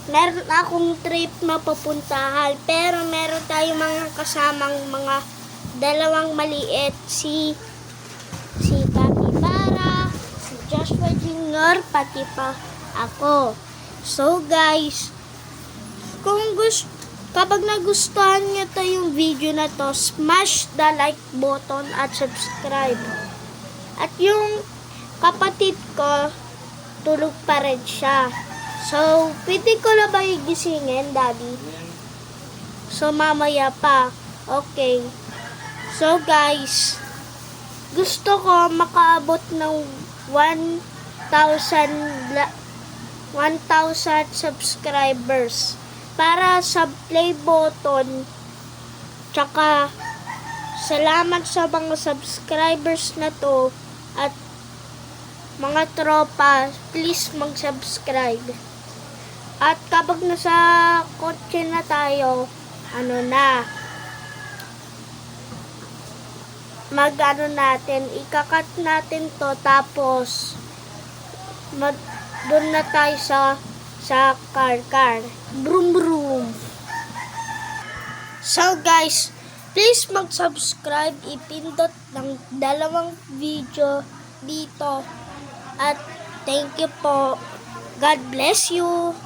meron akong trip na papuntahan. Pero meron tayong mga kasamang mga dalawang maliit. Si Capybara, si Joshua Jr., pati pa ako. So guys, kapag nagustuhan nyo to yung video na to, smash the like button at subscribe. At yung kapatid ko, tulog pa rin siya. So, pwede ko na ba igisingin, Daddy? So, mamaya pa. Okay. So, guys, gusto ko makaabot ng 1,000 subscribers para sa play button. Tsaka, salamat sa mga subscribers na to at mga tropa, please mag-subscribe. At kapag nasa kotse na tayo, ikakat natin to, tapos doon na tayo sa car. Broom broom. So guys, please mag-subscribe, ipindot ng 2 video dito. At thank you po. God bless you.